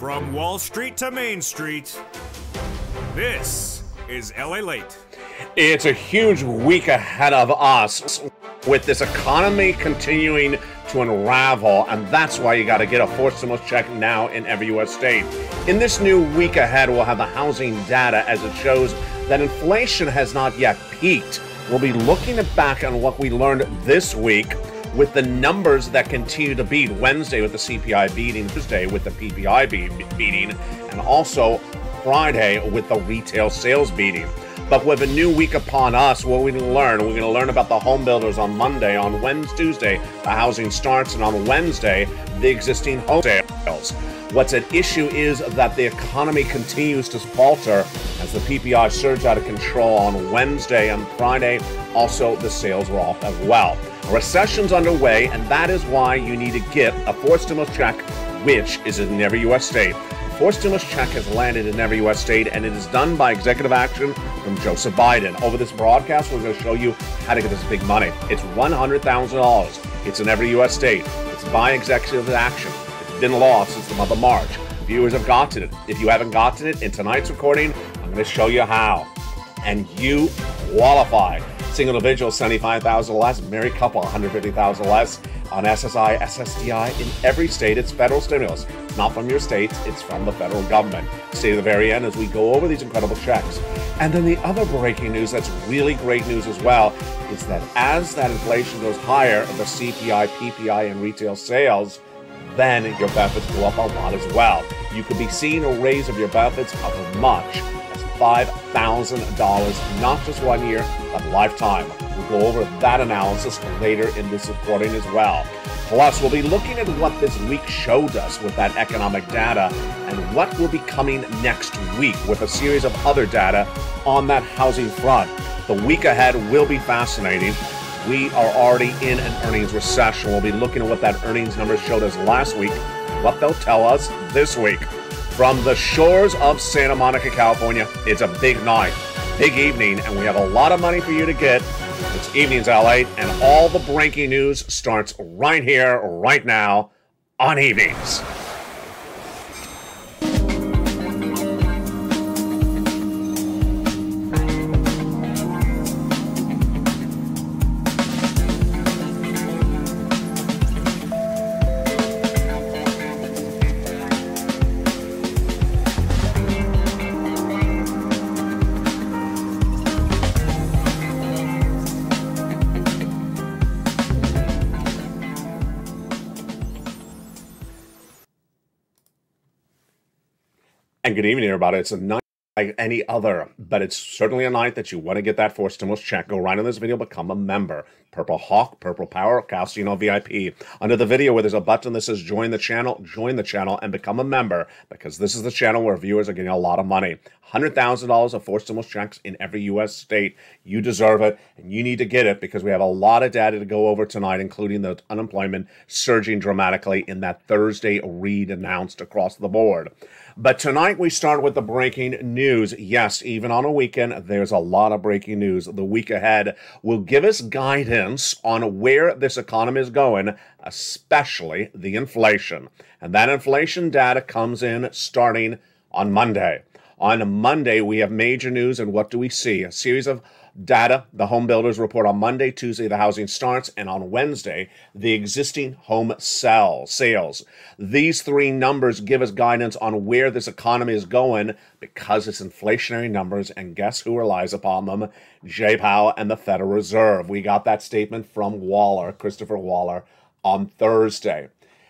From Wall Street to Main Street, this is LALATE. It's a huge week ahead of us with this economy continuing to unravel, and that's why you got to get a forced stimulus check now in every U.S. state. In this new week ahead, we'll have the housing data as it shows that inflation has not yet peaked. We'll be looking back on what we learned this week with the numbers that continue to beat. Wednesday with the CPI beating, Tuesday with the PPI beating, and also Friday with the retail sales beating. But with a new week upon us, what we're going to learn? We're going to learn about the home builders on Monday. On Tuesday, the housing starts, and on Wednesday, the existing home sales. What's at issue is that the economy continues to falter as the PPI surged out of control on Wednesday and Friday. Also, the sales were off as well. A recession's underway, and that is why you need to get a forced stimulus check, which is in every U.S. state. A forced stimulus check has landed in every U.S. state, and it is done by executive action from Joseph Biden. Over this broadcast, we're going to show you how to get this big money. It's $100,000. It's in every U.S. state. It's by executive action. It's been law since the month of March. Viewers have gotten it. If you haven't gotten it, in tonight's recording, I'm going to show you how. And you qualify. Single individual, $75,000 less. Married couple, $150,000 less. On SSI, SSDI, in every state, it's federal stimulus. It's not from your states, it's from the federal government. Stay to the very end as we go over these incredible checks. And then the other breaking news that's really great news as well is that as that inflation goes higher, the CPI, PPI, and retail sales, then your benefits go up a lot as well. You could be seeing a raise of your benefits of as much as $5,000, not just 1 year, but lifetime. We'll go over that analysis later in this recording as well. Plus, we'll be looking at what this week showed us with that economic data and what will be coming next week with a series of other data on that housing front. The week ahead will be fascinating. We are already in an earnings recession. We'll be looking at what that earnings numbers showed us last week, what they'll tell us this week. From the shores of Santa Monica, California, it's a big night, big evening, and we have a lot of money for you to get. It's Evenings LA, and all the breaking news starts right here, right now, on Evenings. And good evening, everybody. It's a night like any other, but it's certainly a night that you want to get that forced stimulus check. Go right on this video, become a member. Purple Hawk, Purple Power, Casino VIP. Under the video where there's a button that says join the channel and become a member, because this is the channel where viewers are getting a lot of money. $100,000 of forced stimulus checks in every U.S. state. You deserve it, and you need to get it because we have a lot of data to go over tonight, including the unemployment surging dramatically in that Thursday read announced across the board. But tonight we start with the breaking news. Yes, even on a weekend, there's a lot of breaking news. The week ahead will give us guidance on where this economy is going, especially the inflation. And that inflation data comes in starting on Monday. On Monday, we have major news, and what do we see? A series of data. The home builders report on Monday, Tuesday, the housing starts, and on Wednesday, the existing home sales. These three numbers give us guidance on where this economy is going because it's inflationary numbers, and guess who relies upon them? Jay Powell and the Federal Reserve. We got that statement from Christopher Waller, on Thursday.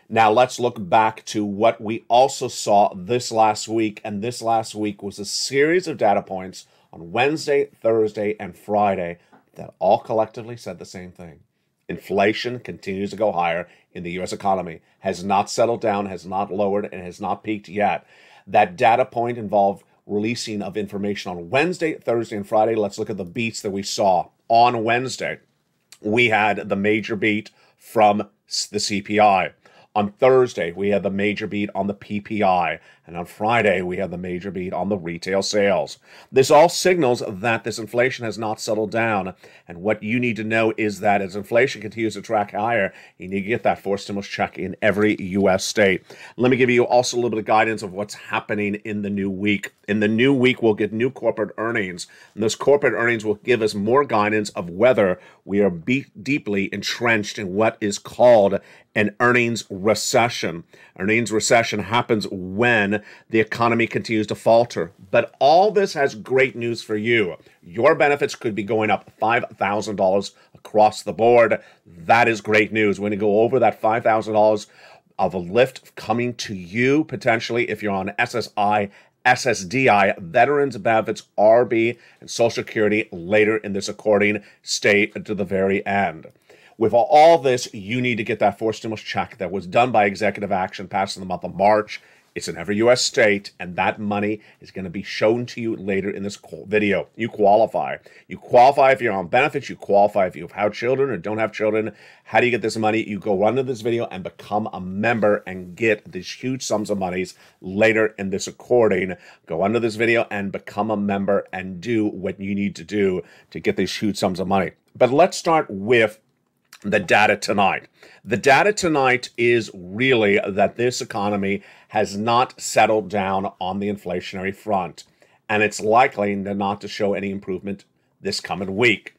Now, let's look back to what we also saw this last week, and this last week was a series of data points on Wednesday, Thursday, and Friday that all collectively said the same thing. Inflation continues to go higher in the U.S. economy, has not settled down, has not lowered, and has not peaked yet. That data point involved releasing of information on Wednesday, Thursday, and Friday. Let's look at the beats that we saw. On Wednesday, we had the major beat from the CPI. On Thursday, we had the major beat on the PPI, and on Friday, we had the major beat on the retail sales. This all signals that this inflation has not settled down, and what you need to know is that as inflation continues to track higher, you need to get that forced stimulus check in every U.S. state. Let me give you also a little bit of guidance of what's happening in the new week. In the new week, we'll get new corporate earnings, and those corporate earnings will give us more guidance of whether we are deeply entrenched in what is called an earnings recession. Earnings recession happens when the economy continues to falter. But all this has great news for you. Your benefits could be going up $5,000 across the board. That is great news. We're going to go over that $5,000 of a lift coming to you, potentially, if you're on SSI, SSDI, Veterans Benefits, RB, and Social Security later in this recording. Stay to the very end. With all this, you need to get that forced stimulus check that was done by executive action passed in the month of March. It's in every U.S. state, and that money is going to be shown to you later in this video. You qualify. You qualify if you're on benefits. You qualify if you have children or don't have children. How do you get this money? You go under this video and become a member and get these huge sums of monies later in this recording. Go under this video and become a member and do what you need to do to get these huge sums of money. But let's start with the data tonight. The data tonight is really that this economy has not settled down on the inflationary front, and it's likely not to show any improvement this coming week.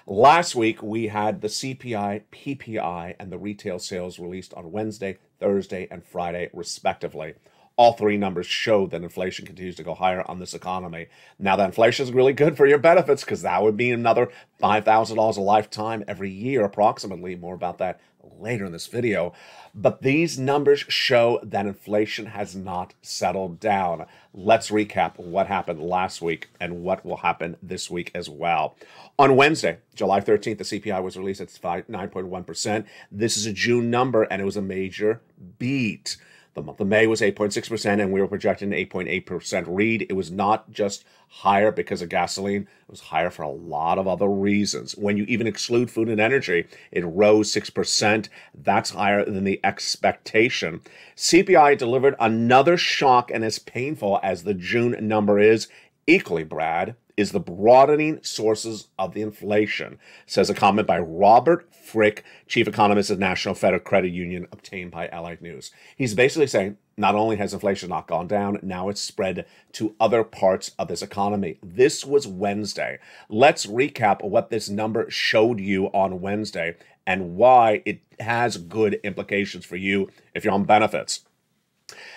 Last week, we had the CPI, PPI, and the retail sales released on Wednesday, Thursday, and Friday, respectively. All three numbers show that inflation continues to go higher on this economy. Now, that inflation is really good for your benefits because that would be another $5,000 a lifetime every year, approximately. More about that later in this video. But these numbers show that inflation has not settled down. Let's recap what happened last week and what will happen this week as well. On Wednesday, July 13th, the CPI was released at 9.1%. This is a June number, and it was a major beat. The month of May was 8.6%, and we were projecting an 8.8% read. It was not just higher because of gasoline. It was higher for a lot of other reasons. When you even exclude food and energy, it rose 6%. That's higher than the expectation. CPI delivered another shock, and as painful as the June number is, equally, Brad, is the broadening sources of the inflation, says a comment by Robert Frick, chief economist of National Federal Credit Union, obtained by LALATE News. He's basically saying not only has inflation not gone down, now it's spread to other parts of this economy. This was Wednesday. Let's recap what this number showed you on Wednesday and why it has good implications for you if you're on benefits.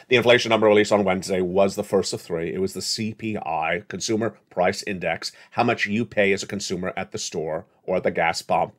The inflation number released on Wednesday was the first of three. It was the CPI, Consumer Price Index, how much you pay as a consumer at the store or at the gas pump.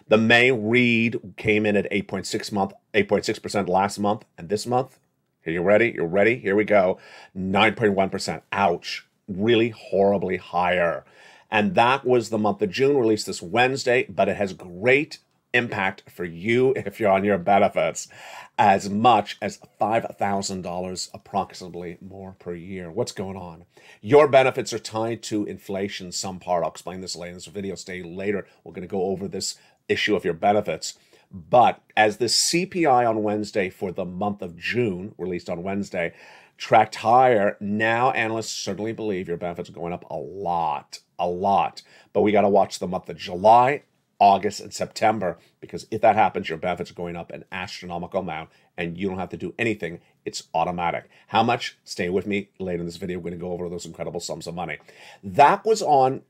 The May read came in at 8.6% last month, and this month, are you ready? You're ready? Here we go. 9.1%. Ouch. Really horribly higher. And that was the month of June, released this Wednesday, but it has great impact for you if you're on your benefits, as much as $5,000 approximately more per year. What's going on? Your benefits are tied to inflation some part. I'll explain this later in this video. Stay later. We're going to go over this issue of your benefits. But as the CPI on Wednesday for the month of June, released on Wednesday, tracked higher, now analysts certainly believe your benefits are going up a lot. But we got to watch the month of July, August, and September, because if that happens, your benefits are going up an astronomical amount, and you don't have to do anything. It's automatic. How much? Stay with me. Later in this video, we're going to go over those incredible sums of money. That was on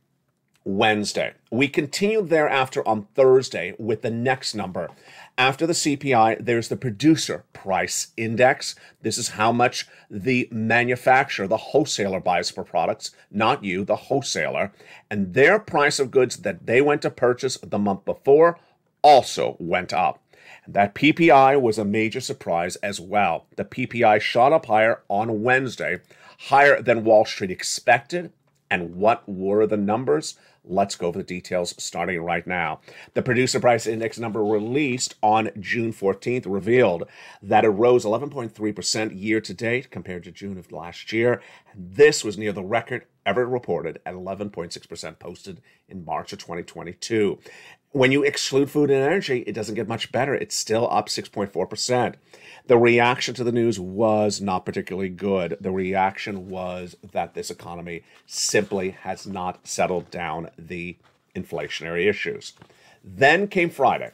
Wednesday. We continued thereafter on Thursday with the next number. After the CPI, there's the Producer Price Index. This is how much the manufacturer, the wholesaler, buys for products, not you, the wholesaler. And their price of goods that they went to purchase the month before also went up. And that PPI was a major surprise as well. The PPI shot up higher on Wednesday, higher than Wall Street expected. And what were the numbers? Let's go over the details starting right now. The Producer Price Index number released on June 14th revealed that it rose 11.3% year to date compared to June of last year. And this was near the record ever reported at 11.6% posted in March of 2022. When you exclude food and energy, it doesn't get much better. It's still up 6.4%. The reaction to the news was not particularly good. The reaction was that this economy simply has not settled down the inflationary issues. Then came Friday.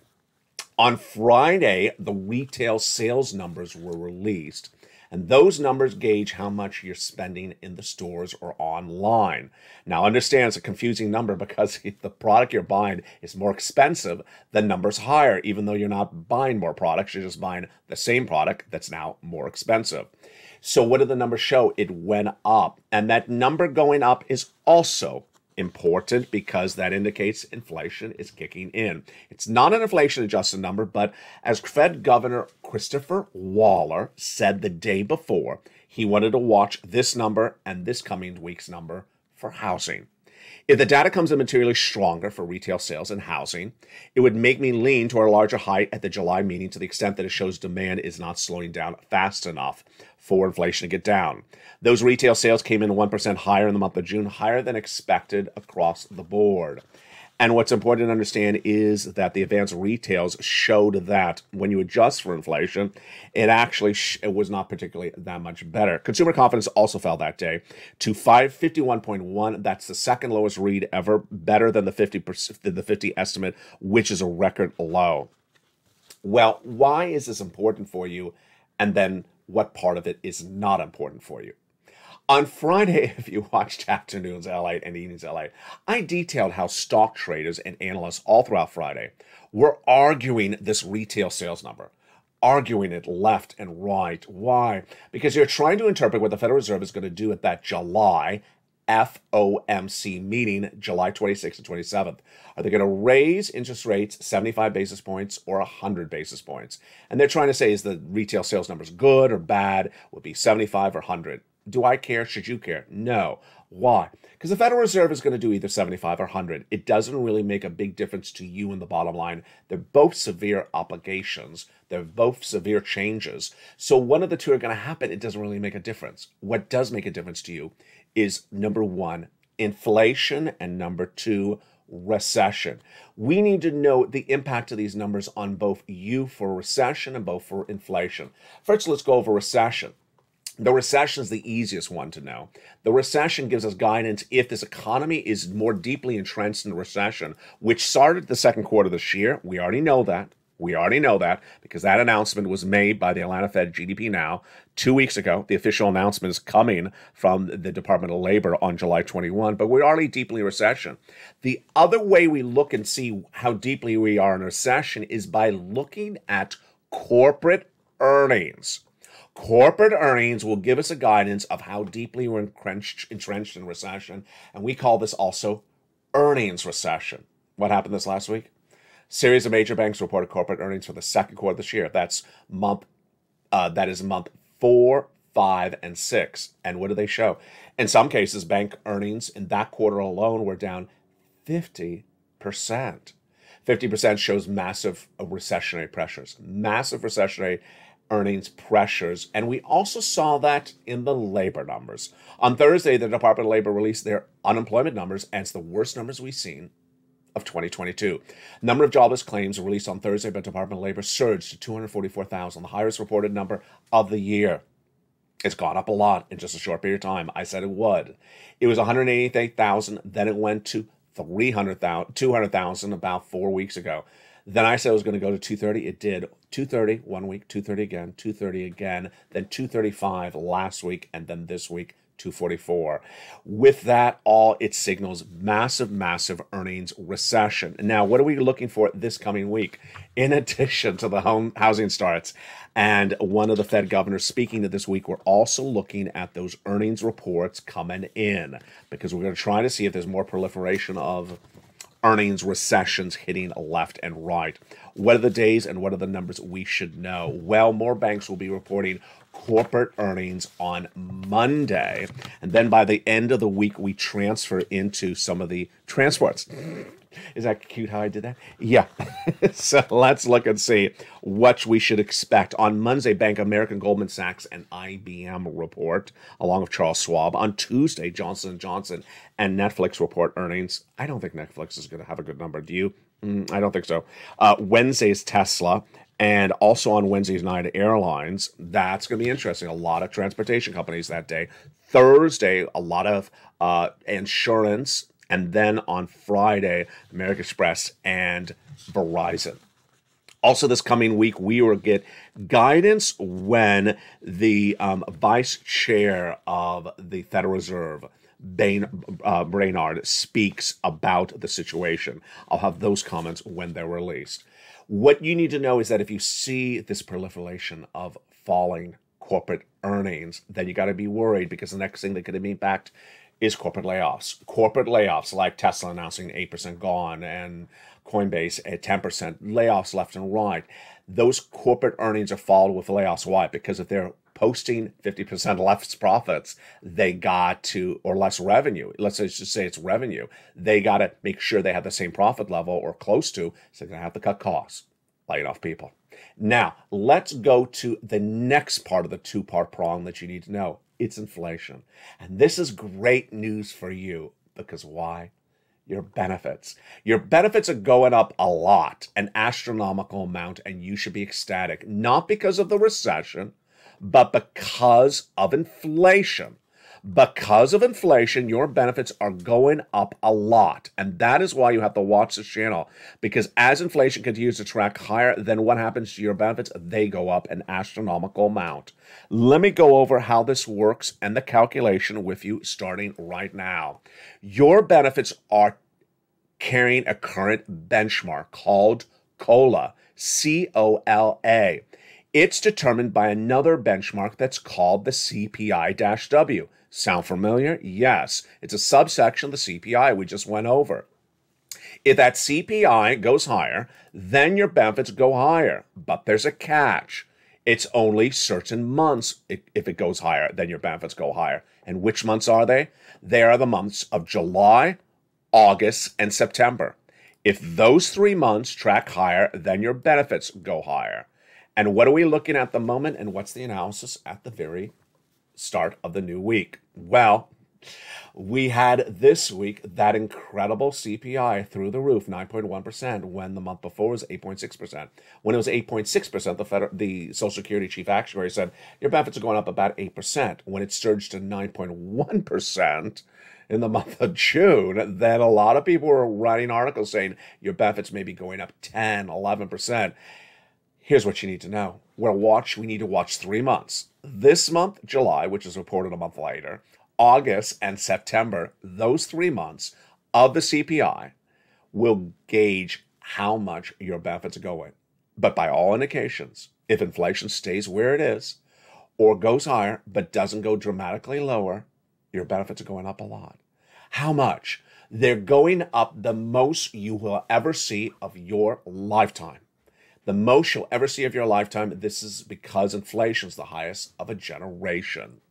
On Friday, the retail sales numbers were released, and those numbers gauge how much you're spending in the stores or online. Now, understand it's a confusing number because if the product you're buying is more expensive, the number's higher, even though you're not buying more products, you're just buying the same product that's now more expensive. So what did the numbers show? It went up, and that number going up is also important because that indicates inflation is kicking in. It's not an inflation-adjusted number, but as Fed Governor Christopher Waller said the day before, he wanted to watch this number and this coming week's number for housing. If the data comes in materially stronger for retail sales and housing, it would make me lean toward a larger height at the July meeting to the extent that it shows demand is not slowing down fast enough for inflation to get down. Those retail sales came in 1% higher in the month of June, higher than expected across the board. And what's important to understand is that the advanced retails showed that when you adjust for inflation, it actually it was not particularly that much better. Consumer confidence also fell that day to 551.1. That's the second lowest read ever, better than the 50 estimate, which is a record low. Well, why is this important for you? And then what part of it is not important for you? On Friday, if you watched Afternoons LA and Evenings LA, I detailed how stock traders and analysts all throughout Friday were arguing this retail sales number, arguing it left and right. Why? Because you're trying to interpret what the Federal Reserve is going to do at that July FOMC meeting, July 26th and 27th. Are they going to raise interest rates 75 basis points or 100 basis points? And they're trying to say, is the retail sales numbers good or bad? Would be 75 or 100? Do I care? Should you care? No. Why? Because the Federal Reserve is going to do either 75 or 100. It doesn't really make a big difference to you in the bottom line. They're both severe obligations. They're both severe changes. So one of the two are going to happen. It doesn't really make a difference. What does make a difference to you is, number one, inflation, and number two, recession. We need to know the impact of these numbers on both you for recession and both for inflation. First, let's go over recession. The recession is the easiest one to know. The recession gives us guidance if this economy is more deeply entrenched in the recession, which started the second quarter of this year. We already know that. We already know that because that announcement was made by the Atlanta Fed GDP Now 2 weeks ago. The official announcement is coming from the Department of Labor on July 21, but we're already deeply in recession. The other way we look and see how deeply we are in recession is by looking at corporate earnings. Corporate earnings will give us a guidance of how deeply we're entrenched in recession, and we call this also earnings recession. What happened this last week? Series of major banks reported corporate earnings for the second quarter of this year. That is month 4, 5, and 6. And what do they show? In some cases, bank earnings in that quarter alone were down 50%. 50% shows massive recessionary pressures, massive recessionary earnings pressures. And we also saw that in the labor numbers. On Thursday, the Department of Labor released their unemployment numbers, and it's the worst numbers we've seen of 2022. Number of jobless claims released on Thursday by the Department of Labor surged to 244,000, the highest reported number of the year. It's gone up a lot in just a short period of time. I said it would. It was 188,000, then it went to 200,000 about 4 weeks ago. Then I said it was going to go to 230. It did. 230 1 week, 230 again, 230 again, then 235 last week, and then this week, 244. With that all, it signals massive, massive earnings recession. Now, what are we looking for this coming week? In addition to the housing starts and one of the Fed governors speaking to this week, we're also looking at those earnings reports coming in because we're going to try to see if there's more proliferation of earnings recessions hitting left and right. What are the days and what are the numbers we should know? Well, more banks will be reporting corporate earnings on Monday. And then by the end of the week, we transfer into some of the transports. Is that cute how I did that? Yeah. So let's look and see what we should expect. On Monday, Bank of America, Goldman Sachs, and IBM report, along with Charles Schwab. On Tuesday, Johnson & Johnson and Netflix report earnings. I don't think Netflix is going to have a good number. Do you? I don't think so. Wednesday's Tesla, and also on Wednesday's night, Airlines. That's going to be interesting. A lot of transportation companies that day. Thursday, a lot of insurance. And then on Friday, American Express and Verizon. Also, this coming week, we will get guidance when the vice chair of the Federal Reserve, Brainard, speaks about the situation. I'll have those comments when they're released. What you need to know is that if you see this proliferation of falling corporate earnings, then you got to be worried, because the next thing that could be impacted is corporate layoffs. Corporate layoffs like Tesla announcing 8% gone and Coinbase at 10%, layoffs left and right. Those corporate earnings are followed with layoffs. Why? Because if they're posting 50% less profits, they got to, or less revenue, let's just say it's revenue, they got to make sure they have the same profit level or close to, so they're going to have to cut costs, laying off people. Now, let's go to the next part of the two-part prong that you need to know. It's inflation. And this is great news for you, because why? Your benefits. Your benefits are going up a lot, an astronomical amount, and you should be ecstatic. Not because of the recession, but because of inflation. Because of inflation, your benefits are going up a lot. And that is why you have to watch this channel. Because as inflation continues to track higher, then what happens to your benefits? They go up an astronomical amount. Let me go over how this works and the calculation with you starting right now. Your benefits are carrying a current benchmark called COLA, C-O-L-A. It's determined by another benchmark that's called the CPI-W. Sound familiar? Yes. It's a subsection of the CPI we just went over. If that CPI goes higher, then your benefits go higher. But there's a catch. It's only certain months. If it goes higher, then your benefits go higher. And which months are they? They are the months of July, August, and September. If those 3 months track higher, then your benefits go higher. And what are we looking at the moment, and what's the analysis at the very start of the new week? Well, we had this week that incredible CPI through the roof, 9.1%, when the month before was 8.6%. When it was 8.6%, the Social Security chief actuary said, your benefits are going up about 8%. When it surged to 9.1% in the month of June, then a lot of people were writing articles saying your benefits may be going up 10, 11%. Here's what you need to know. We need to watch 3 months. This month, July, which is reported a month later, August and September, those 3 months of the CPI will gauge how much your benefits are going. But by all indications, if inflation stays where it is or goes higher but doesn't go dramatically lower, your benefits are going up a lot. How much? They're going up the most you will ever see of your lifetime. The most you'll ever see of your lifetime. This is because inflation is the highest of a generation.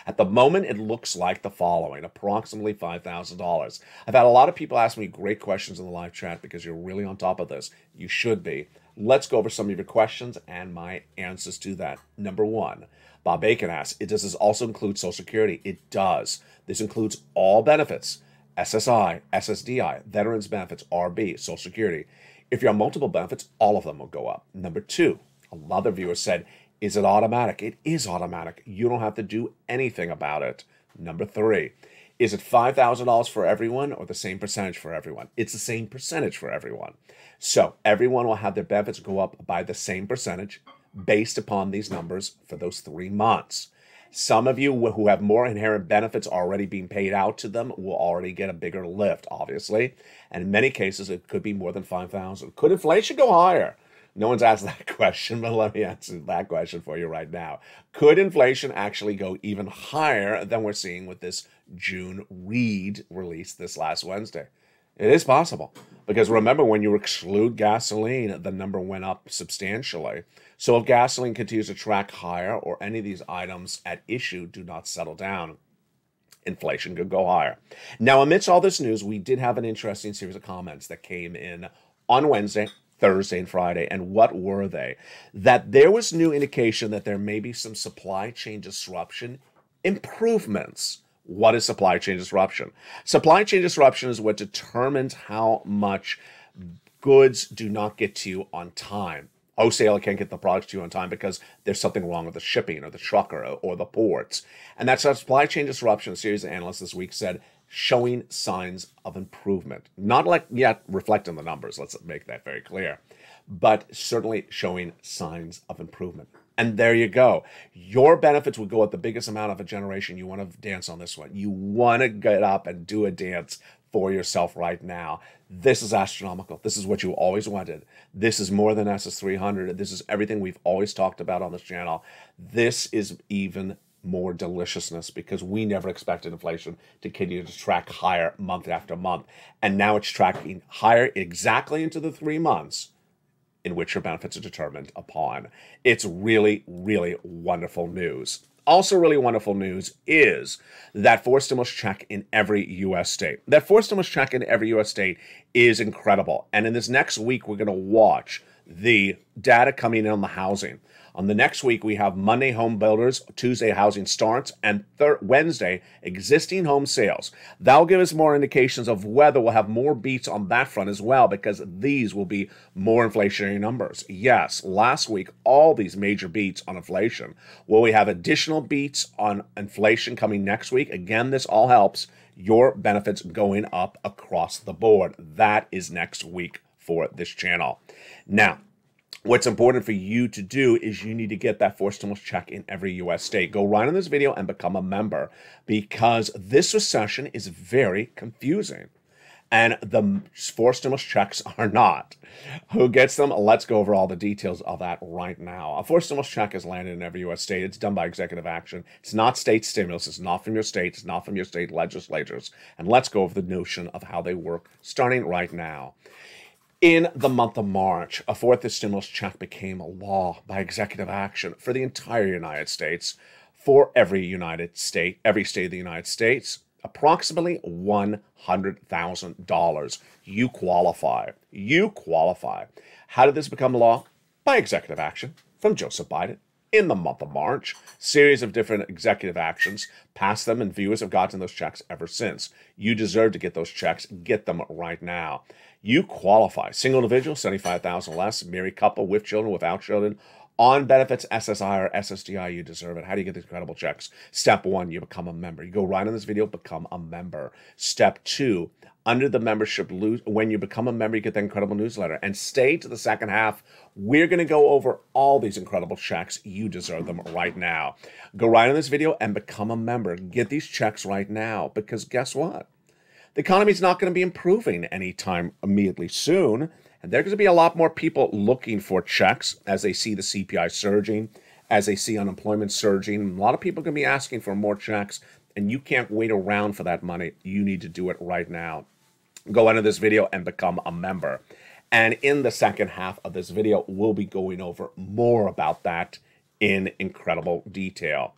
At the moment, it looks like the following, approximately $5,000. I've had a lot of people ask me great questions in the live chat because you're really on top of this. You should be. Let's go over some of your questions and my answers to that. Number one, Bob Bacon asks, does this also include Social Security? It does. This includes all benefits, SSI, SSDI, Veterans Benefits, RB, Social Security. If you're on multiple benefits, all of them will go up. Number two, a lot of viewers said, is it automatic? It is automatic. You don't have to do anything about it. Number three, is it $5,000 for everyone or the same percentage for everyone? It's the same percentage for everyone. So everyone will have their benefits go up by the same percentage based upon these numbers for those 3 months. Some of you who have more inherent benefits already being paid out to them will already get a bigger lift, obviously. And in many cases, it could be more than $5,000. Could inflation go higher? No one's asked that question, but let me answer that question for you right now. Could inflation actually go even higher than we're seeing with this June read release this last Wednesday? It is possible. Because remember, when you exclude gasoline, the number went up substantially. So if gasoline continues to track higher or any of these items at issue do not settle down, inflation could go higher. Now, amidst all this news, we did have an interesting series of comments that came in on Wednesday, Thursday, and Friday. And what were they? That there was new indication that there may be some supply chain disruption improvements. What is supply chain disruption? Supply chain disruption is what determines how much goods do not get to you on time. Wholesaler can't get the products to you on time because there's something wrong with the shipping or the trucker or the ports. And that's a supply chain disruption. A series of analysts this week said showing signs of improvement. Not like yet reflecting the numbers, let's make that very clear, but certainly showing signs of improvement. And there you go. Your benefits would go at the biggest amount of a generation. You want to dance on this one. You want to get up and do a dance for yourself right now. This is astronomical. This is what you always wanted. This is more than SS300. This is everything we've always talked about on this channel. This is even more deliciousness because we never expected inflation to continue to track higher month after month. And now it's tracking higher exactly into the 3 months in which your benefits are determined upon. It's really, really wonderful news. Also really wonderful news is that forced stimulus check in every U.S. state. That forced stimulus check in every U.S. state is incredible. And in this next week, we're going to watch the data coming in on the housing. On the next week, we have Monday home builders, Tuesday housing starts, and Wednesday existing home sales. That'll give us more indications of whether we'll have more beats on that front as well, because these will be more inflationary numbers. Yes, last week, all these major beats on inflation. Will we have additional beats on inflation coming next week? Again, this all helps your benefits going up across the board. That is next week for this channel. Now, what's important for you to do is you need to get that forced stimulus check in every U.S. state. Go right on this video and become a member because this recession is very confusing. And the forced stimulus checks are not. Who gets them? Let's go over all the details of that right now. A forced stimulus check is landed in every U.S. state. It's done by executive action. It's not state stimulus. It's not from your state. It's not from your state legislatures. And let's go over the notion of how they work starting right now. In the month of March, a fourth stimulus check became a law by executive action for the entire United States, for every state of the United States, approximately $100,000. You qualify. You qualify. How did this become law? By executive action from Joseph Biden in the month of March. Series of different executive actions, passed them, and viewers have gotten those checks ever since. You deserve to get those checks. Get them right now. You qualify. Single individual, $75,000 less. Married couple, with children, without children. On benefits, SSI or SSDI, you deserve it. How do you get these incredible checks? Step 1, you become a member. You go right on this video, become a member. Step 2, under the membership, when you become a member, you get that incredible newsletter. And stay to the second half. We're going to go over all these incredible checks. You deserve them right now. Go right on this video and become a member. Get these checks right now because guess what? The economy is not going to be improving anytime immediately soon. And there's going to be a lot more people looking for checks as they see the CPI surging, as they see unemployment surging. A lot of people are going to be asking for more checks, and you can't wait around for that money. You need to do it right now. Go into this video and become a member. And in the second half of this video, we'll be going over more about that in incredible detail.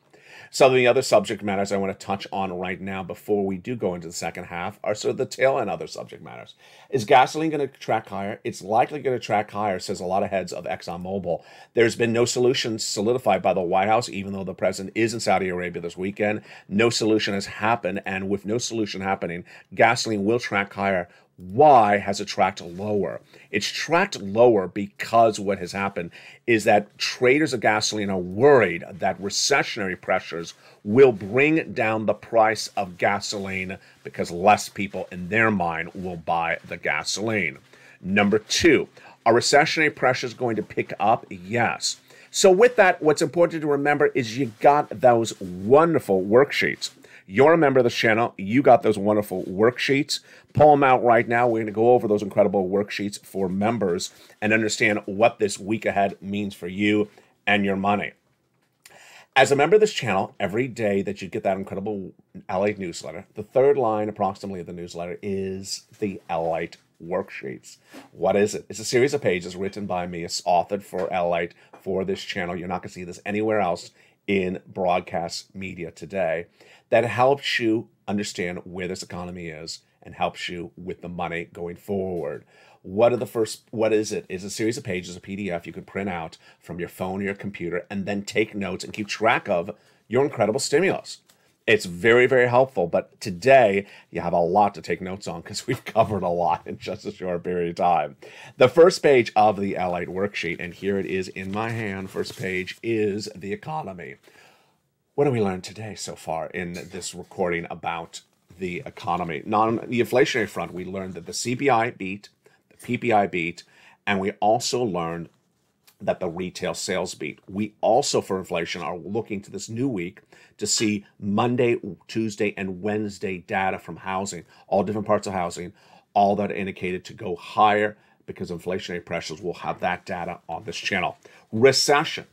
Some of the other subject matters I want to touch on right now before we do go into the second half are sort of the tail end other subject matters. Is gasoline going to track higher? It's likely going to track higher, says a lot of heads of ExxonMobil. There's been no solution solidified by the White House, even though the president is in Saudi Arabia this weekend. No solution has happened, and with no solution happening, gasoline will track higher. Why has it tracked lower? It's tracked lower because what has happened is that traders of gasoline are worried that recessionary pressures will bring down the price of gasoline because less people in their mind will buy the gasoline. Number 2, are recessionary pressures going to pick up? Yes. So with that, what's important to remember is you got those wonderful worksheets. You're a member of the channel. You got those wonderful worksheets. Pull them out right now. We're going to go over those incredible worksheets for members and understand what this week ahead means for you and your money. As a member of this channel, every day that you get that incredible LATE newsletter, the third line approximately of the newsletter is the LATE worksheets. What is it? It's a series of pages written by me. It's authored for LATE for this channel. You're not going to see this anywhere else in broadcast media today. That helps you understand where this economy is and helps you with the money going forward. What is it? It's a series of pages, a PDF you can print out from your phone or your computer and then take notes and keep track of your incredible stimulus. It's very, very helpful, but today you have a lot to take notes on because we've covered a lot in just a short period of time. The first page of the LALATE worksheet, and here it is in my hand, first page is the economy. What do we learn today so far in this recording about the economy? On the inflationary front, we learned that the CPI beat, the PPI beat, and we also learned that the retail sales beat. We also, for inflation, are looking to this new week to see Monday, Tuesday, and Wednesday data from housing, all different parts of housing, all that are indicated to go higher because inflationary pressures. Will have that data on this channel. Recession.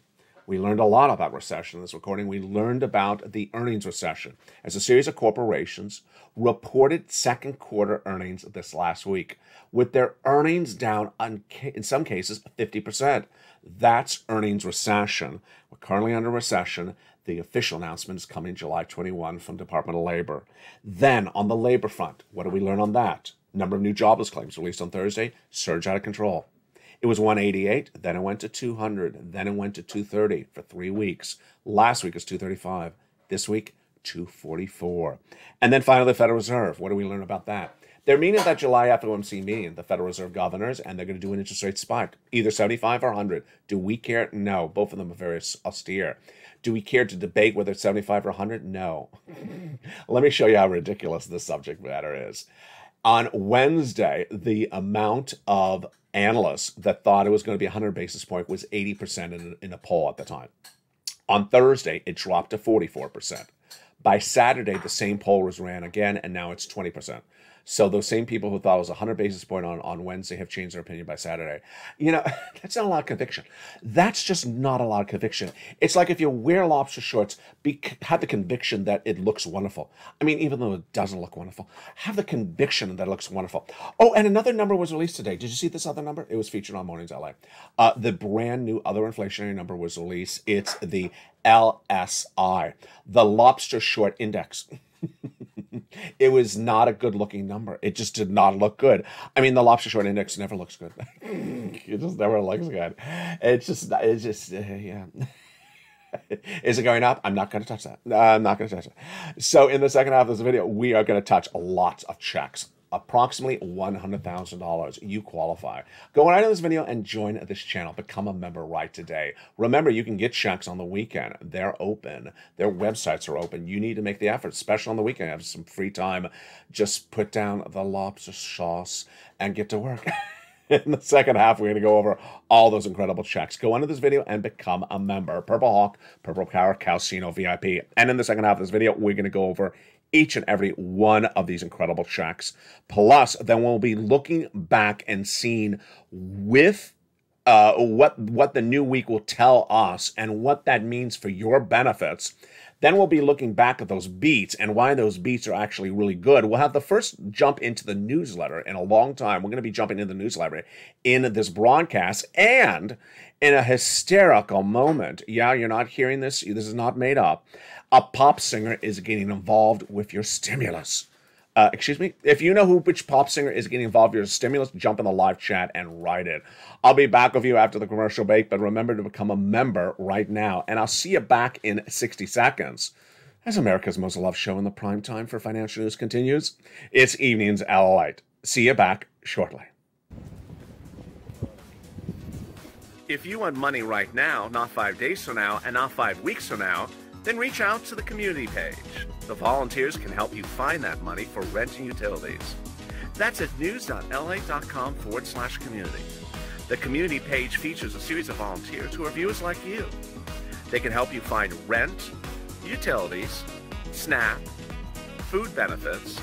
We learned a lot about recession in this recording. We learned about the earnings recession as a series of corporations reported second quarter earnings this last week, with their earnings down in some cases 50%. That's earnings recession. We're currently under recession. The official announcement is coming July 21 from Department of Labor. Then on the labor front, what do we learn on that? Number of new jobless claims released on Thursday, surge out of control. It was 188, then it went to 200, then it went to 230 for 3 weeks. Last week was 235. This week, 244. And then finally, the Federal Reserve. What do we learn about that? They're meeting that July FOMC meeting, the Federal Reserve governors, and they're going to do an interest rate spike, either 75 or 100. Do we care? No. Both of them are very austere. Do we care to debate whether it's 75 or 100? No. Let me show you how ridiculous this subject matter is. On Wednesday, the amount of analysts that thought it was going to be 100 basis point was 80% in a poll at the time. On Thursday, it dropped to 44%. By Saturday, the same poll was ran again, and now it's 20%. So those same people who thought it was 100 basis point on Wednesday have changed their opinion by Saturday. You know, that's not a lot of conviction. That's just not a lot of conviction. It's like if you wear lobster shorts, have the conviction that it looks wonderful. I mean, even though it doesn't look wonderful, have the conviction that it looks wonderful. Oh, and another number was released today. Did you see this other number? It was featured on Mornings LA. The brand new other inflationary number was released. It's the LSI, the Lobster Short Index. It was not a good looking number. It just did not look good. I mean, the lobster short index never looks good. It just never looks good. It's just yeah. Is it going up? I'm not going to touch that. I'm not going to touch it. So in the second half of this video, we are going to touch lots of checks. Approximately $100,000. You qualify. Go right into this video and join this channel. Become a member right today. Remember, you can get checks on the weekend. They're open. Their websites are open. You need to make the effort, especially on the weekend. Have some free time. Just put down the lobster sauce and get to work. In the second half, we're going to go over all those incredible checks. Go under this video and become a member. Purple Hawk, Purple Power, Calcino VIP. And in the second half of this video, we're going to go over each and every one of these incredible checks. Plus, then we'll be looking back and seeing with what the new week will tell us and what that means for your benefits. Then we'll be looking back at those beats and why those beats are actually really good. We'll have the first jump into the newsletter in a long time. We're going to be jumping into the newsletter in this broadcast, and in a hysterical moment. Yeah, you're not hearing this. This is not made up. A pop singer is getting involved with your stimulus. Excuse me? If you know which pop singer is getting involved with your stimulus, jump in the live chat and write it. I'll be back with you after the commercial break, but remember to become a member right now. And I'll see you back in 60 seconds as America's most loved show in the prime time for financial news continues. It's Evenings LALATE. See you back shortly. If you want money right now, not 5 days from now, and not 5 weeks from now, then reach out to the community page. The volunteers can help you find that money for rent and utilities. That's at news.la.com/community. The community page features a series of volunteers who are viewers like you. They can help you find rent, utilities, SNAP, food benefits,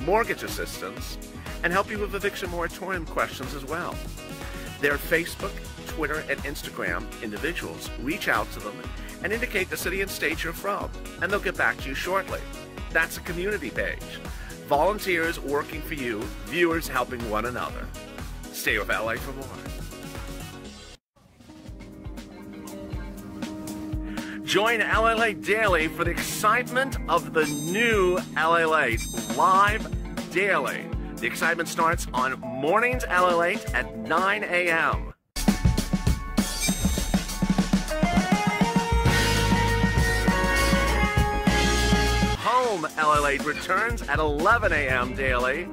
mortgage assistance, and help you with eviction moratorium questions as well. Their Facebook, Twitter, and Instagram individuals reach out to them and indicate the city and state you're from, and they'll get back to you shortly. That's a community page. Volunteers working for you, viewers helping one another. Stay with LA for more. Join LALATE Daily for the excitement of the new LALATE live daily. The excitement starts on Mornings LALATE at 9 a.m. LALATE returns at 11 a.m. daily.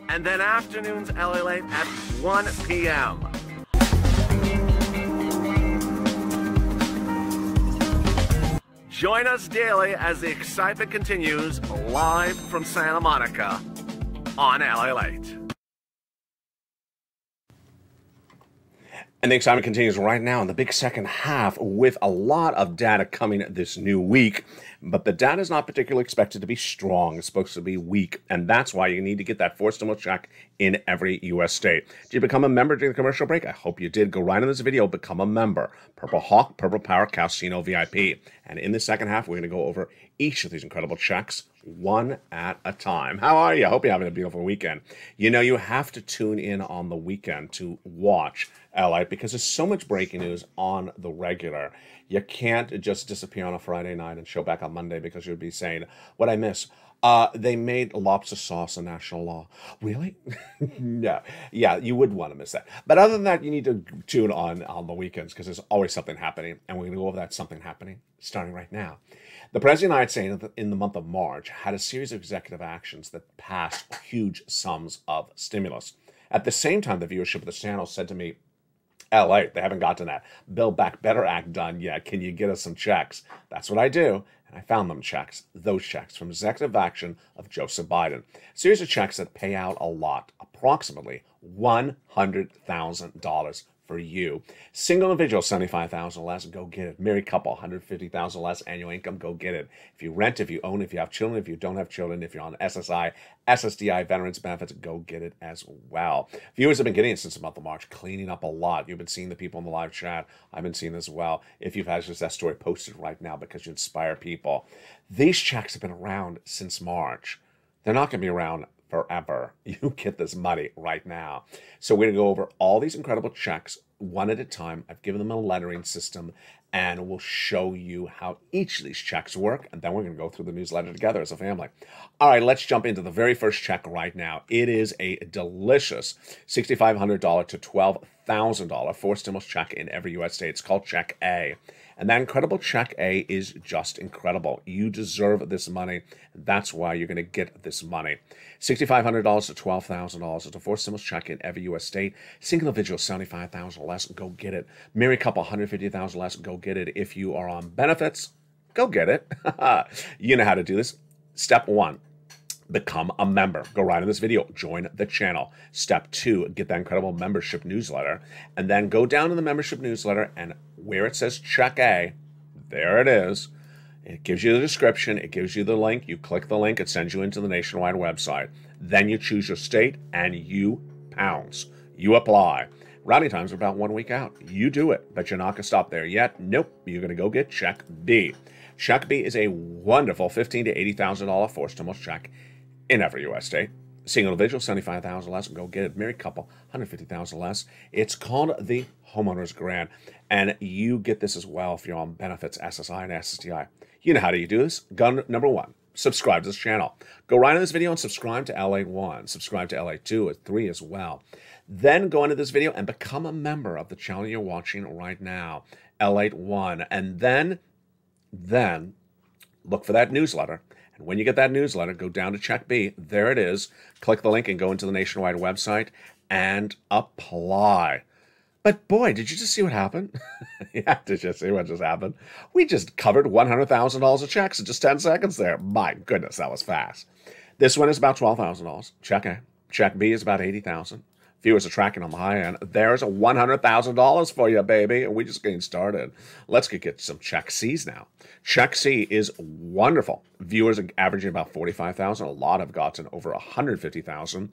And then afternoons LALATE at 1 p.m. Join us daily as the excitement continues live from Santa Monica on LALATE. And the excitement continues right now in the big second half with a lot of data coming this new week. But the data is not particularly expected to be strong. It's supposed to be weak. And that's why you need to get that forced stimulus check in every U.S. state. Did you become a member during the commercial break? I hope you did. Go right in this video, become a member. Purple Hawk, Purple Power, Casino VIP. And in the second half, we're going to go over each of these incredible checks one at a time. How are you? I hope you're having a beautiful weekend. You know, you have to tune in on the weekend to watch LALATE because there's so much breaking news on the regular. You can't just disappear on a Friday night and show back on Monday because you'd be saying, what I miss? They made lobster sauce a national law. Really? No. Yeah, you would want to miss that. But other than that, you need to tune on the weekends because there's always something happening. And we're going to go over that something happening starting right now. The President of the United States in the month of March had a series of executive actions that passed huge sums of stimulus. At the same time, the viewership of the channel said to me, LA, they haven't gotten that Build Back Better Act done yet. Can you get us some checks? That's what I do. And I found them checks, those checks from executive action of Joseph Biden. A series of checks that pay out a lot, approximately $100,000 for you. Single individual, $75,000 less, go get it. Married couple, $150,000 less annual income, go get it. If you rent, if you own, if you have children, if you don't have children, if you're on SSI, SSDI, veterans benefits, go get it as well. Viewers have been getting it since the month of March, cleaning up a lot. You've been seeing the people in the live chat. I've been seeing as well. If you've had just that story posted right now because you inspire people. These checks have been around since March. They're not going to be around forever. You get this money right now. So we're going to go over all these incredible checks one at a time. I've given them a lettering system and we'll show you how each of these checks work. And then we're going to go through the newsletter together as a family. All right, let's jump into the very first check right now. It is a delicious $6,500 to $12,000 forced stimulus check in every U.S. state. It's called Check A. And that incredible Check A is just incredible. You deserve this money. That's why you're going to get this money. $6,500 to $12,000 is a forced stimulus check in every U.S. state. Single individual, $75,000 less, go get it. Married couple, $150,000 less, go get it. If you are on benefits, go get it. You know how to do this. Step 1. Become a member. Go right in this video. Join the channel. Step 2, get that incredible membership newsletter. And then go down to the membership newsletter and where it says Check A, there it is. It gives you the description. It gives you the link. You click the link. It sends you into the nationwide website. Then you choose your state and you pounce. You apply. Routing times are about 1 week out. You do it, but you're not going to stop there yet. Nope. You're going to go get Check B. Check B is a wonderful $15,000 to $80,000 forced stimulus check in every U.S. state. Single individual, $75,000 less, go get it. Married couple, $150,000 less. It's called the Homeowner's Grant, and you get this as well if you're on benefits, SSI and SSDI. You know how do you do this? Gun number 1, subscribe to this channel. Go right in this video and subscribe to LALATE 1. Subscribe to LALATE 2 and 3 as well. Then go into this video and become a member of the channel you're watching right now, LALATE 1. And then look for that newsletter. And when you get that newsletter, go down to Check B. There it is. Click the link and go into the nationwide website and apply. But boy, did you just see what happened? Yeah, did you see what just happened? We just covered $100,000 of checks in just 10 seconds there. My goodness, that was fast. This one is about $12,000. Check A. Check B is about $80,000. Viewers are tracking on the high end. There's a $100,000 for you, baby. And we're just getting started. Let's get some Check C's now. Check C is wonderful. Viewers are averaging about 45,000. A lot have gotten over 150,000.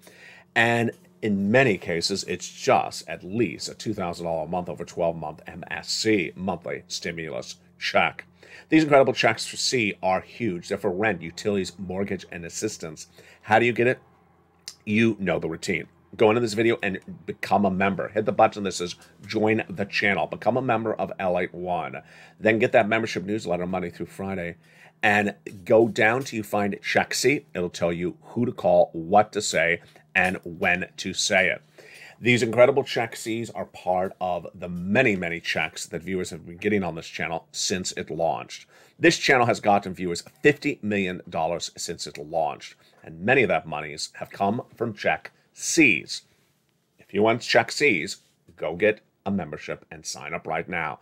And in many cases, it's just at least a $2,000 a month over 12-month MSC, monthly stimulus check. These incredible checks for C are huge. They're for rent, utilities, mortgage, and assistance. How do you get it? You know the routine. Go into this video and become a member. Hit the button that says join the channel. Become a member of LALATE 1. Then get that membership newsletter Monday through Friday. And go down till you find Check C. It'll tell you who to call, what to say, and when to say it. These incredible check Cs are part of the many, many checks that viewers have been getting on this channel since it launched. This channel has gotten viewers $50 million since it launched, and many of that monies have come from check Cs. If you want check Cs, go get a membership and sign up right now.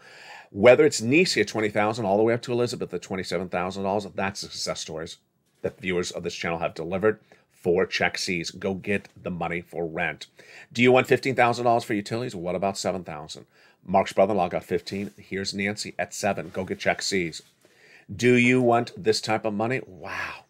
Whether it's Nisi at $20,000 all the way up to Elizabeth at $27,000, that's the success stories that viewers of this channel have delivered for check Cs. Go get the money for rent. Do you want $15,000 for utilities? What about $7,000? Mark's brother-in-law got 15. Here's Nancy at 7. Go get check Cs. Do you want this type of money? Wow.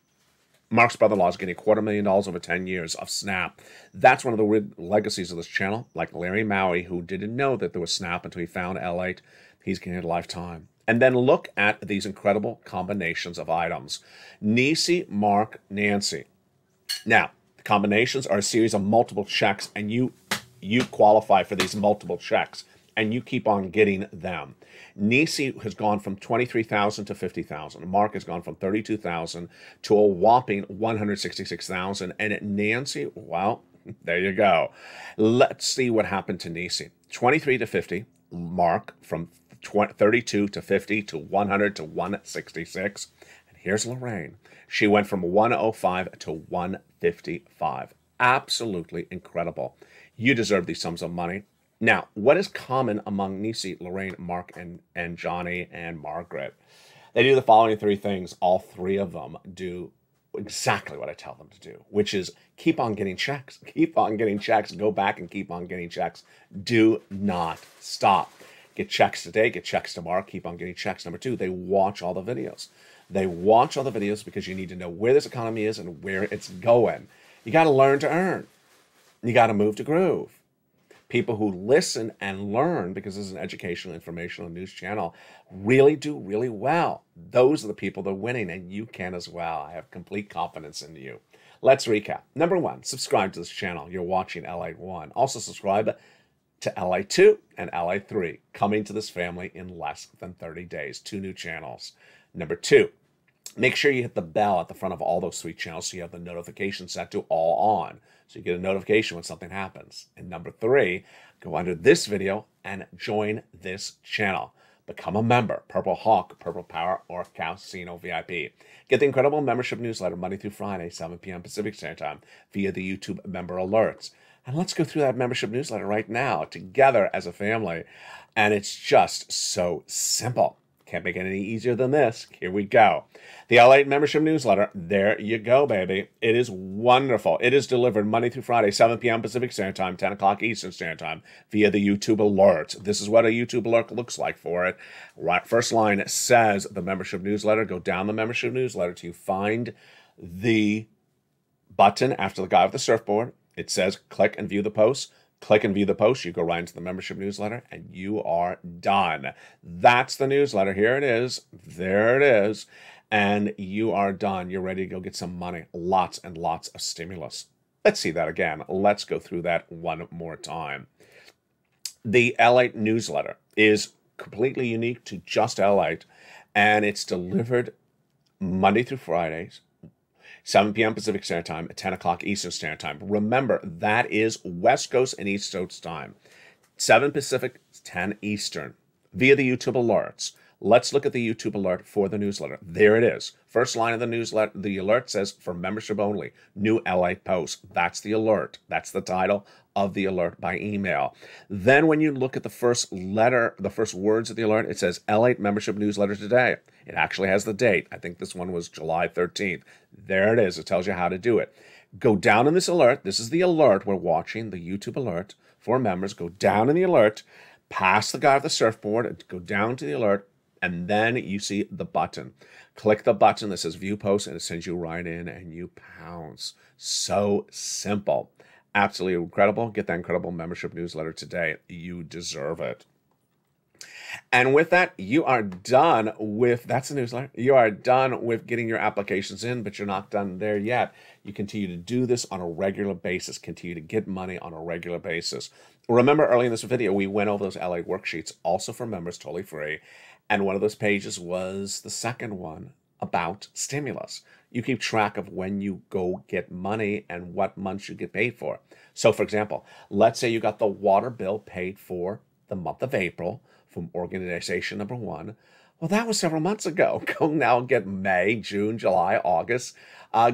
Mark's brother-in-law is getting $250,000 over 10 years of Snap. That's one of the weird legacies of this channel. Like Larry Maui, who didn't know that there was Snap until he found LALATE. He's getting a lifetime. And then look at these incredible combinations of items. Nisi, Mark, Nancy. Now, the combinations are a series of multiple checks, and you qualify for these multiple checks, and you keep on getting them. Nisi has gone from $23,000 to $50,000. Mark has gone from $32,000 to a whopping $166,000. And Nancy, well, there you go. Let's see what happened to Nisi. 23 to 50. Mark from 32 to 50 to 100 to 166. And here's Lorraine. She went from 105 to 155. Absolutely incredible. You deserve these sums of money. Now, what is common among Nisi, Lorraine, Mark, and Johnny, and Margaret? They do the following three things. All three of them do exactly what I tell them to do, which is keep on getting checks. Keep on getting checks. Go back and keep on getting checks. Do not stop. Get checks today. Get checks tomorrow. Keep on getting checks. Number two, they watch all the videos. They watch all the videos because you need to know where this economy is and where it's going. You got to learn to earn. You got to move to groove. People who listen and learn, because this is an educational, informational, news channel, really do really well. Those are the people that are winning, and you can as well. I have complete confidence in you. Let's recap. Number one, subscribe to this channel. You're watching LA1. Also subscribe to LA2 and LA3, coming to this family in less than 30 days. 2 new channels. Number two, make sure you hit the bell at the front of all those 3 channels so you have the notification set to all on. So you get a notification when something happens. And number 3, go under this video and join this channel. Become a member, Purple Hawk, Purple Power, or Casino VIP. Get the incredible membership newsletter Monday through Friday, 7 p.m. Pacific Standard Time via the YouTube member alerts. And let's go through that membership newsletter right now together as a family. And it's just so simple. Can't make it any easier than this. Here we go. The LALATE membership newsletter. There you go, baby. It is wonderful. It is delivered Monday through Friday, 7 p.m. Pacific Standard Time, 10 o'clock Eastern Standard Time, via the YouTube alert. This is what a YouTube alert looks like for it. Right, first line says the membership newsletter. Go down the membership newsletter till you find the button after the guy with the surfboard. It says click and view the post. Click and view the post. You go right into the membership newsletter, and you are done. That's the newsletter. Here it is. There it is. And you are done. You're ready to go get some money. Lots and lots of stimulus. Let's see that again. Let's go through that one more time. The LALATE newsletter is completely unique to just LALATE, and it's delivered Monday through Fridays, 7 p.m. Pacific Standard Time, at 10 o'clock Eastern Standard Time. Remember, that is West Coast and East Coast time. 7 Pacific, 10 Eastern, via the YouTube alerts. Let's look at the YouTube alert for the newsletter. There it is. First line of the newsletter, the alert says, for membership only, new LALATE post. That's the alert. That's the title of the alert by email. Then when you look at the first letter, the first words of the alert, it says LALATE membership newsletter today. It actually has the date. I think this one was July 13th. There it is. It tells you how to do it. Go down in this alert. This is the alert we're watching, the YouTube alert for members. Go down in the alert, past the guy with the surfboard, go down to the alert, and then you see the button. Click the button that says view post, and it sends you right in, and you pounce. So simple. Absolutely incredible. Get that incredible membership newsletter today. You deserve it. And with that, you are done with, that's the newsletter. You are done with getting your applications in, but you're not done there yet. You continue to do this on a regular basis, continue to get money on a regular basis. Remember, early in this video, we went over those LA worksheets, also for members, totally free. And one of those pages was the second one, about stimulus. You keep track of when you go get money and what months you get paid for. So, for example, let's say you got the water bill paid for the month of April from organization number one. Well, that was several months ago. Go now and get May, June, July, August.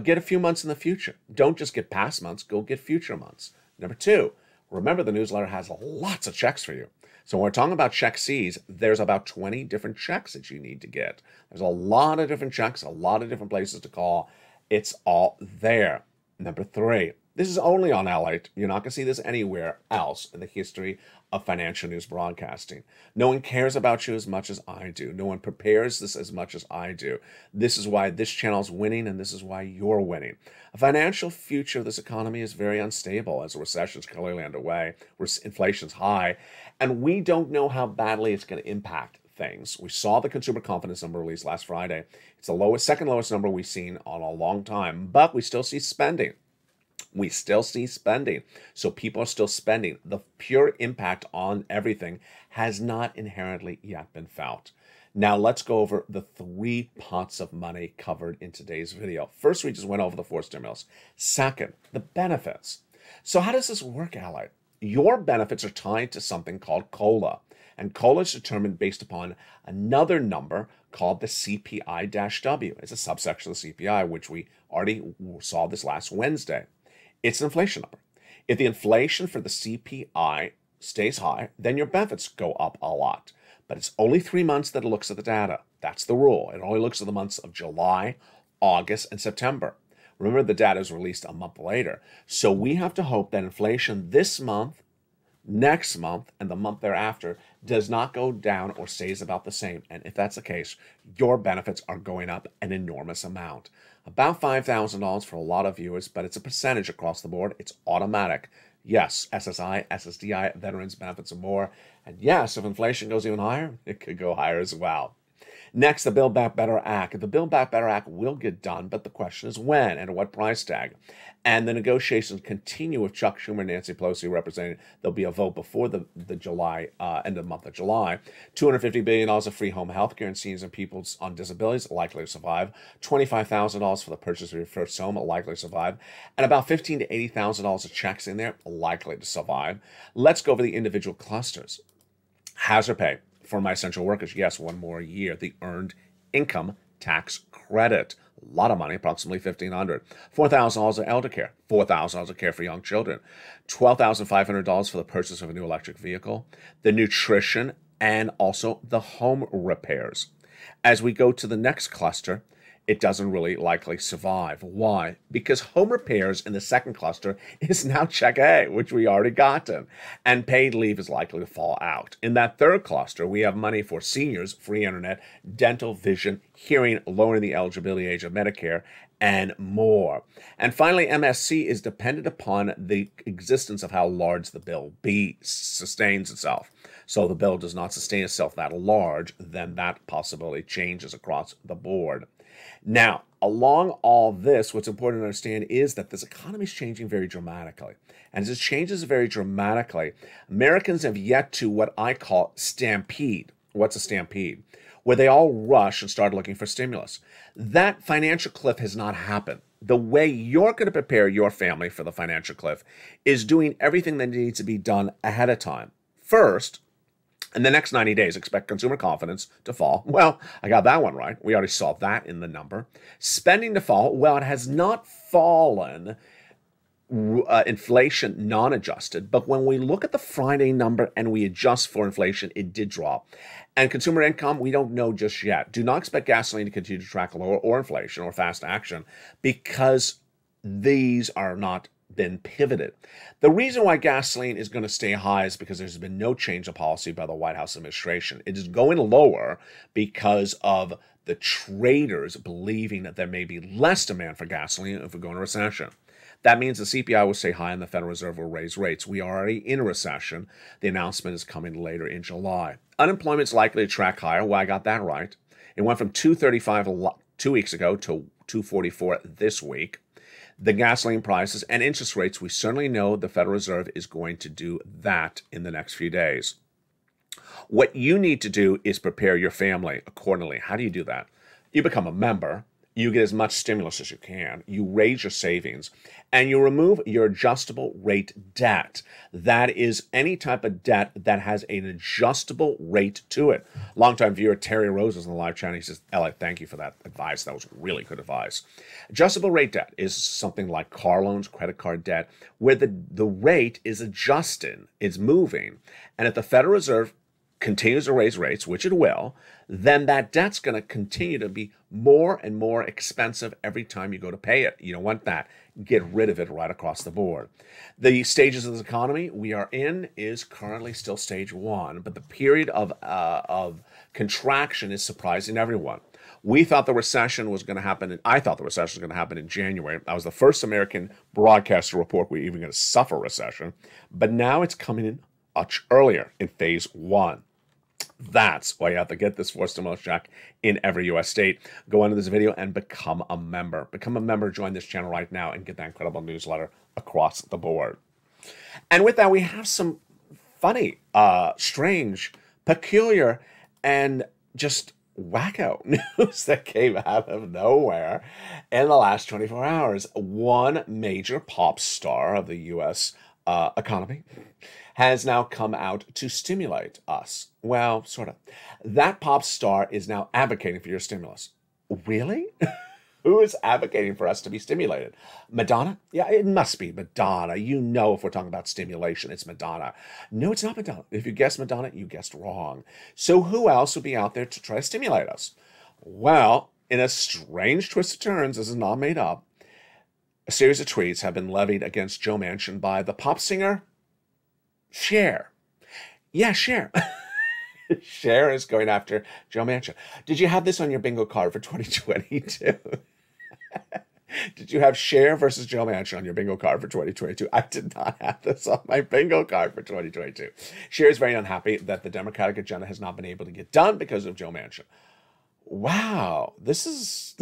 Get a few months in the future. Don't just get past months, go get future months. Number two, remember the newsletter has lots of checks for you. So when we're talking about check C's, there's about 20 different checks that you need to get. There's a lot of different checks, a lot of different places to call. It's all there. Number three, this is only on LALATE. You're not going to see this anywhere else in the history of financial news broadcasting. No one cares about you as much as I do. No one prepares this as much as I do. This is why this channel is winning, and this is why you're winning. A financial future of this economy is very unstable as a recession is clearly underway, where inflation's high, and we don't know how badly it's going to impact things. We saw the consumer confidence number released last Friday. It's the second lowest number we've seen on a long time, but we still see spending. We still see spending. So people are still spending. The pure impact on everything has not inherently yet been felt. Now let's go over the three pots of money covered in today's video. First, we just went over the four stimulus. Second, the benefits. So how does this work, Ally? Your benefits are tied to something called COLA. And COLA is determined based upon another number called the CPI-W. It's a subsection of the CPI, which we already saw this last Wednesday. It's an inflation number. If the inflation for the CPI stays high, then your benefits go up a lot. But it's only 3 months that it looks at the data. That's the rule. It only looks at the months of July, August, and September. Remember, the data is released a month later. So we have to hope that inflation this month, next month, and the month thereafter does not go down or stays about the same. And if that's the case, your benefits are going up an enormous amount. About $5,000 for a lot of viewers, but it's a percentage across the board. It's automatic. Yes, SSI, SSDI, veterans benefits and more. And yes, if inflation goes even higher, it could go higher as well. Next, the Build Back Better Act. The Build Back Better Act will get done, but the question is when and at what price tag. And the negotiations continue with Chuck Schumer and Nancy Pelosi representing. There'll be a vote before the July, end of the month of July. $250 billion of free home health care and seniors and people on disabilities likely to survive. $25,000 for the purchase of your first home likely to survive. And about $15,000 to $80,000 of checks in there likely to survive. Let's go over the individual clusters. Hazard pay for my essential workers. Yes, one more year. The earned income tax credit. A lot of money, approximately $1,500. $4,000 of elder care. $4,000 of care for young children. $12,500 for the purchase of a new electric vehicle. The nutrition and also the home repairs. As we go to the next cluster, it doesn't really likely survive. Why? Because home repairs in the second cluster is now check A, which we already gotten, and paid leave is likely to fall out. In that third cluster, we have money for seniors, free internet, dental, vision, hearing, lowering the eligibility age of Medicare, and more. And finally, MSC is dependent upon the existence of how large the bill sustains itself. So the bill does not sustain itself that large, then that possibility changes across the board. Now, along all this, what's important to understand is that this economy is changing very dramatically. And as it changes very dramatically, Americans have yet to what I call stampede. What's a stampede? Where they all rush and start looking for stimulus. That financial cliff has not happened. The way you're going to prepare your family for the financial cliff is doing everything that needs to be done ahead of time. First, in the next 90 days, expect consumer confidence to fall. Well, I got that one right. We already saw that in the number. Spending to fall. Well, it has not fallen, inflation non-adjusted. But when we look at the Friday number and we adjust for inflation, it did drop. And consumer income, we don't know just yet. Do not expect gasoline to continue to track lower or inflation or fast action because these are not been pivoted. The reason why gasoline is going to stay high is because there's been no change of policy by the White House administration. It is going lower because of the traders believing that there may be less demand for gasoline if we go into a recession. That means the CPI will stay high and the Federal Reserve will raise rates. We are already in a recession. The announcement is coming later in July. Unemployment is likely to track higher. Well, I got that right. It went from 235 2 weeks ago to 244 this week. The gasoline prices and interest rates, we certainly know the Federal Reserve is going to do that in the next few days. What you need to do is prepare your family accordingly. How do you do that? You become a member. You get as much stimulus as you can. You raise your savings, and you remove your adjustable rate debt. That is any type of debt that has an adjustable rate to it. Longtime viewer Terry Rose is on the live channel. He says, Ella, thank you for that advice. That was really good advice. Adjustable rate debt is something like car loans, credit card debt, where the rate is adjusting, it's moving. And if the Federal Reserve continues to raise rates, which it will, then that debt's going to continue to be more and more expensive every time you go to pay it. You don't want that. Get rid of it right across the board. The stages of this economy we are in is currently still stage 1, but the period of contraction is surprising everyone. We thought the recession was going to happen, I thought the recession was going to happen in January. I was the first American broadcaster to report we're even going to suffer recession, but now it's coming in much earlier in phase 1. That's why you have to get this forced stimulus check in every U.S. state. Go into this video and become a member. Become a member, join this channel right now, and get that incredible newsletter across the board. And with that, we have some funny, strange, peculiar, and just wacko news that came out of nowhere in the last 24 hours. One major pop star of the U.S. Economy has now come out to stimulate us. Well, sort of. That pop star is now advocating for your stimulus. Really? Who is advocating for us to be stimulated? Madonna? Yeah, it must be Madonna. You know, if we're talking about stimulation, it's Madonna. No, it's not Madonna. If you guessed Madonna, you guessed wrong. So who else would be out there to try to stimulate us? Well, in a strange twist of turns, this is not made up, a series of tweets have been levied against Joe Manchin by the pop singer Cher. Yeah, Cher. Cher is going after Joe Manchin. Did you have this on your bingo card for 2022? Did you have Cher versus Joe Manchin on your bingo card for 2022? I did not have this on my bingo card for 2022. Cher is very unhappy that the Democratic agenda has not been able to get done because of Joe Manchin. Wow, this is...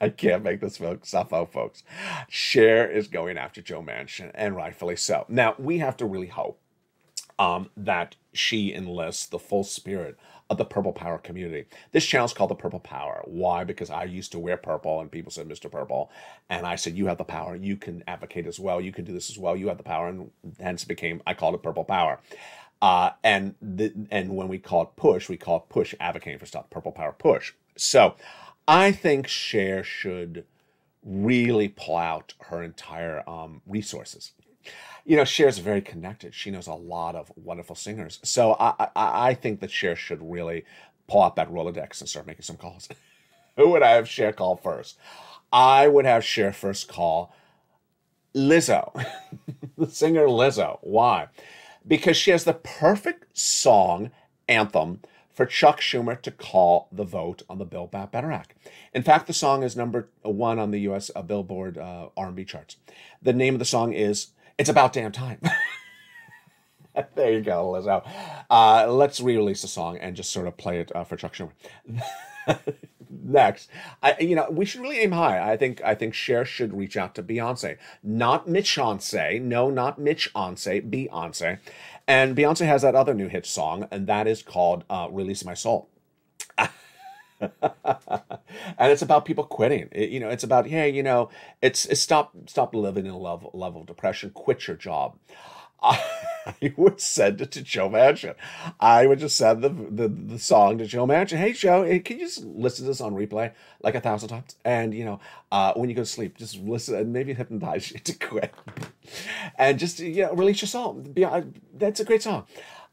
I can't make this stuff out, folks. Cher is going after Joe Manchin, and rightfully so. Now, we have to really hope that she enlists the full spirit of the Purple Power community. This channel is called the Purple Power. Why? Because I used to wear purple, and people said, Mr. Purple. And I said, you have the power. You can advocate as well. You can do this as well. You have the power. And hence I called it Purple Power. And when we call it push advocating for stuff. Purple Power push. So I think Cher should really pull out her entire resources. You know, Cher's very connected. She knows a lot of wonderful singers. So I think that Cher should really pull out that Rolodex and start making some calls. Who would I have Cher call first? I would have Cher first call Lizzo, the singer Lizzo. Why? Because she has the perfect song anthem for Chuck Schumer to call the vote on the Build Back Better Act. In fact, the song is number 1 on the U.S. Billboard R&B charts. The name of the song is It's About Damn Time. There you go, Lizzo. Let's re-release the song and just sort of play it for Chuck Schumer. Next, we should really aim high. I think Cher should reach out to Beyonce, not Mitch-Once. No, not Mitch-Once, Beyonce. And Beyonce has that other new hit song, and that is called "Release My Soul." And it's about people quitting. It's about, hey, it's stop living in a level of depression. Quit your job. I would send it to Joe Manchin. I would just send the song to Joe Manchin. Hey, Joe, can you just listen to this on replay like 1,000 times? And, when you go to sleep, just listen and maybe hypnotize you to quit. And just, release your soul. That's a great song.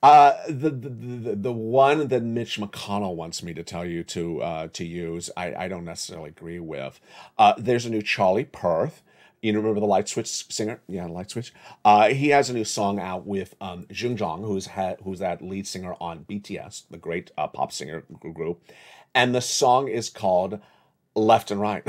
The one that Mitch McConnell wants me to tell you to use, I don't necessarily agree with. There's a new Charlie Puth. You remember the Light Switch singer? Yeah, Light Switch. He has a new song out with Jung Jong, who's that lead singer on BTS, the great pop singer group. And the song is called Left and Right.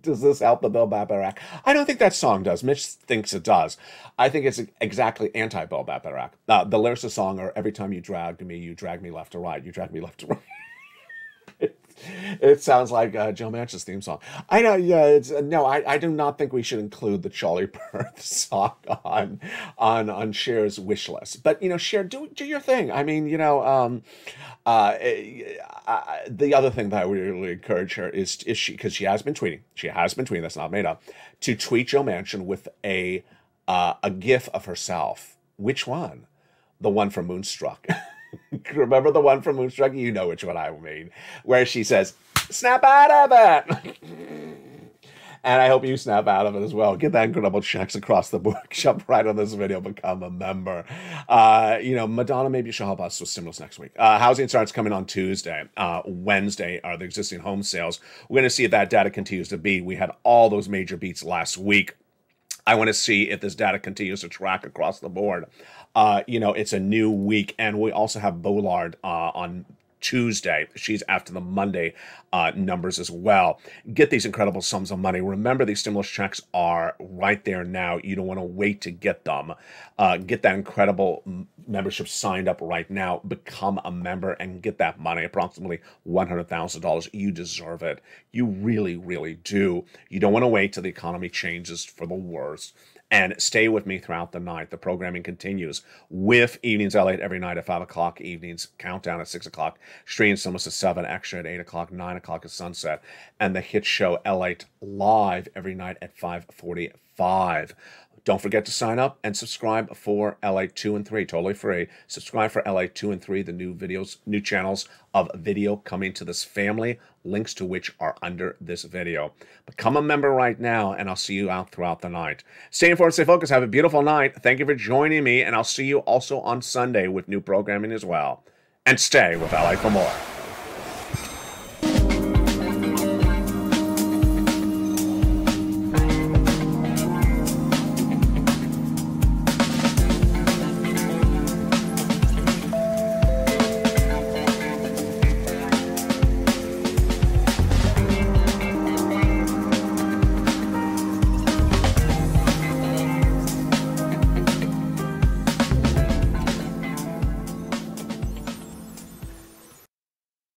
Does this help the Build Back Better Act? I don't think that song does. Mitch thinks it does. I think it's exactly anti-Build Back Better Act. The lyrics of the song are, every time you drag me left or right. You drag me left or right. It sounds like Joe Manchin's theme song. I know, yeah. It's no, I do not think we should include the Charlie Puth song on Cher's wish list. But you know, Cher, do your thing. I mean, you know, the other thing that I would really encourage her is she, because she has been tweeting. She has been tweeting. That's not made up. To tweet Joe Manchin with a GIF of herself. Which one? The one from Moonstruck. Remember the one from Moonstruck? You know which one I mean. Where she says, snap out of it! And I hope you snap out of it as well. Get that incredible checks across the board. Jump right on this video. Become a member. You know, Madonna, maybe she'll help us with stimulus next week. Housing starts coming on Tuesday. Wednesday are the existing home sales. We're going to see if that data continues to beat. We had all those major beats last week. I want to see if this data continues to track across the board. You know, it's a new week, and we also have Bollard on Tuesday. She's after the Monday numbers as well. Get these incredible sums of money. Remember, these stimulus checks are right there now. You don't want to wait to get them. Get that incredible membership signed up right now. Become a member and get that money, approximately $100,000. You deserve it. You really, really do. You don't want to wait till the economy changes for the worse. And stay with me throughout the night. The programming continues with Evenings LALATE every night at 5 o'clock, evenings, Countdown at 6 o'clock, Stream Cinemas at 7, Extra at 8 o'clock, 9 o'clock at sunset, and the hit show LALATE live every night at 5:45. Don't forget to sign up and subscribe for LALATE 2 and 3, totally free. Subscribe for LALATE 2 and 3, the new videos, new channels of video coming to this family, links to which are under this video. Become a member right now, and I'll see you out throughout the night. Stay informed, stay focused, have a beautiful night. Thank you for joining me, and I'll see you also on Sunday with new programming as well. And stay with LA for more.